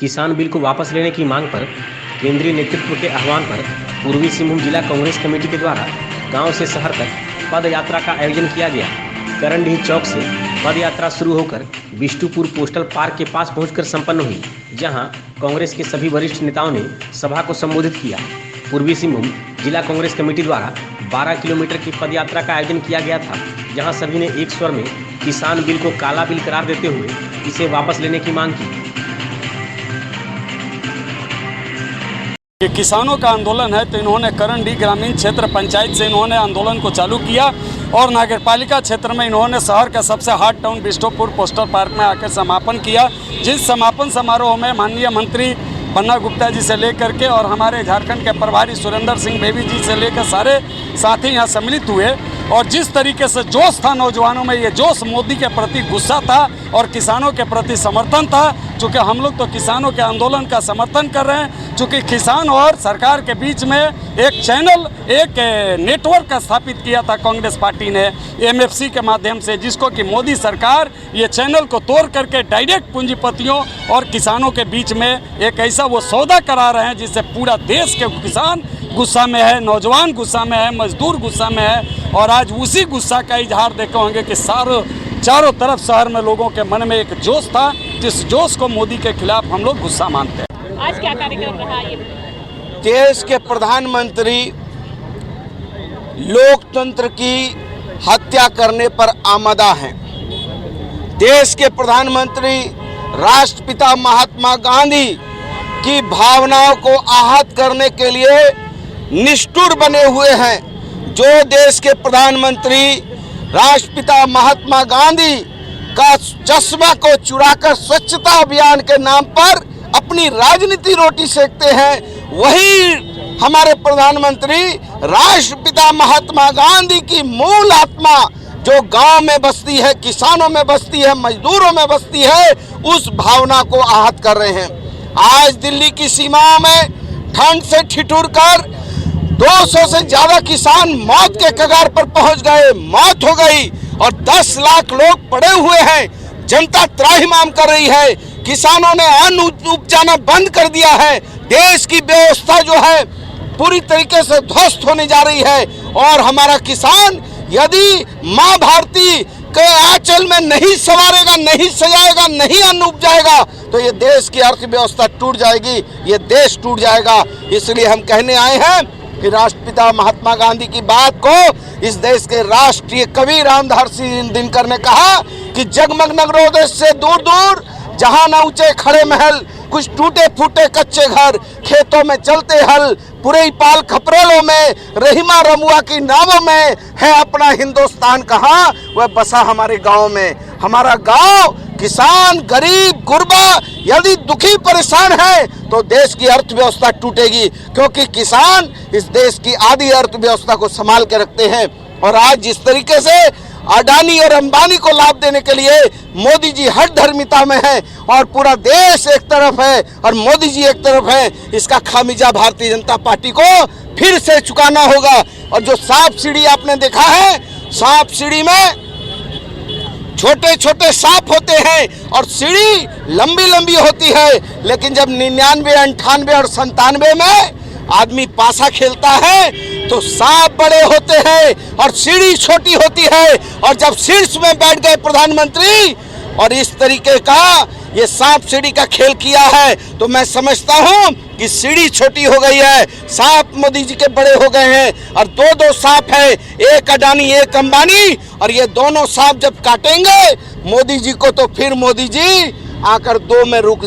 किसान बिल को वापस लेने की मांग पर केंद्रीय नेतृत्व के आह्वान पर पूर्वी सिंहभूम जिला कांग्रेस कमेटी के द्वारा गांव से शहर तक पद यात्रा का आयोजन किया गया। करंडीह चौक से पद यात्रा शुरू होकर बिष्टुपुर पोस्टल पार्क के पास पहुंचकर संपन्न हुई, जहां कांग्रेस के सभी वरिष्ठ नेताओं ने सभा को संबोधित किया। पूर्वी सिंहभूम जिला कांग्रेस कमेटी द्वारा 12 किलोमीटर की पद यात्रा का आयोजन किया गया था, जहां सभी ने एक स्वर में किसान बिल को काला बिल करार देते हुए इसे वापस लेने की मांग की। ये किसानों का आंदोलन है, तो इन्होंने करंडीह ग्रामीण क्षेत्र पंचायत से इन्होंने आंदोलन को चालू किया और नगरपालिका क्षेत्र में इन्होंने शहर का सबसे hot town Bistupur postal park में आकर समापन किया। जिस समापन समारोह में माननीय मंत्री पन्ना गुप्ता जी से लेकर के और हमारे झारखंड के प्रभारी सुरेंद्र सिंह बेबी जी से लेकर सारे साथी यहाँ सम्मिलित हुए और जिस तरीके से जोश था नौजवानों में, ये जोश मोदी के प्रति गुस्सा था और किसानों के प्रति समर्थन था। चूँकि हम लोग तो किसानों के आंदोलन का समर्थन कर रहे हैं, चूँकि किसान और सरकार के बीच में एक चैनल, एक नेटवर्क स्थापित किया था कांग्रेस पार्टी ने MFC के माध्यम से, जिसको कि मोदी सरकार ये चैनल को तोड़ करके डायरेक्ट पूंजीपतियों और किसानों के बीच में एक ऐसा वो सौदा करा रहे हैं जिससे पूरा देश के किसान गुस्सा में है, नौजवान गुस्सा में है, मजदूर गुस्सा में है। और आज उसी गुस्सा का इजहार देखे होंगे कि चारों तरफ शहर में लोगों के मन में एक जोश था, जिस जोश को मोदी के खिलाफ हम लोग गुस्सा मानते हैं। आज क्या कार्यक्रम रहा ये? देश के प्रधानमंत्री लोकतंत्र की हत्या करने पर आमदा हैं। देश के प्रधानमंत्री राष्ट्रपिता महात्मा गांधी की भावनाओं को आहत करने के लिए निष्ठुर बने हुए हैं। जो देश के प्रधानमंत्री राष्ट्रपिता महात्मा गांधी का चश्मा को चुराकर स्वच्छता अभियान के नाम पर अपनी राजनीति रोटी सेकते हैं, वही हमारे प्रधानमंत्री राष्ट्रपिता महात्मा गांधी की मूल आत्मा जो गांव में बसती है, किसानों में बसती है, मजदूरों में बसती है, उस भावना को आहत कर रहे हैं। आज दिल्ली की सीमाओं में ठंड से ठिठुर कर 200 से ज्यादा किसान मौत के कगार पर पहुंच गए, मौत हो गई और 10 लाख लोग पड़े हुए हैं। जनता त्राहिमाम कर रही है, किसानों ने अन्न उपजाना बंद कर दिया है। देश की व्यवस्था जो है पूरी तरीके से ध्वस्त होने जा रही है और हमारा किसान यदि माँ भारती के आंचल में नहीं संवारेगा, नहीं सजाएगा, नहीं अन्न उपजाएगा तो ये देश की अर्थव्यवस्था टूट जाएगी, ये देश टूट जाएगा। इसलिए हम कहने आए हैं कि राष्ट्रपिता महात्मा गांधी की बात को इस देश के राष्ट्रीय कवि रामधारी सिंह दिनकर ने कहा कि जगमग नगरों से दूर दूर जहां न ऊंचे खड़े महल, कुछ टूटे फूटे कच्चे घर, खेतों में चलते हल, पूरे पाल खपरेलों में, रहीमा रमुआ की नावों में है अपना हिंदुस्तान कहाँ, वह बसा हमारे गांव में। हमारा गांव किसान, गरीब, गुरबा यदि दुखी परेशान है तो देश की अर्थव्यवस्था टूटेगी, क्योंकि किसान इस देश की आधी अर्थव्यवस्था को संभाल के रखते हैं। और आज जिस तरीके से अडानी और अंबानी को लाभ देने के लिए मोदी जी हठ धर्मिता में है और पूरा देश एक तरफ है और मोदी जी एक तरफ है, इसका खामिजा भारतीय जनता पार्टी को फिर से चुकाना होगा। और जो सांप सीढ़ी आपने देखा है, सांप सीढ़ी में छोटे छोटे सांप होते हैं और सीढ़ी लंबी लंबी होती है, लेकिन जब 99, 98 और 97 में आदमी पासा खेलता है तो सांप बड़े होते हैं और सीढ़ी छोटी होती है। और जब शीर्ष में बैठ गए प्रधानमंत्री और इस तरीके का ये सांप सीढ़ी का खेल किया है, तो मैं समझता हूं कि सीढ़ी छोटी हो गई है, सांप मोदी जी के बड़े हो गए हैं और दो सांप है, एक अडानी एक अंबानी, और ये दोनों सांप जब काटेंगे मोदी जी को तो फिर मोदी जी आकर 2 में रुक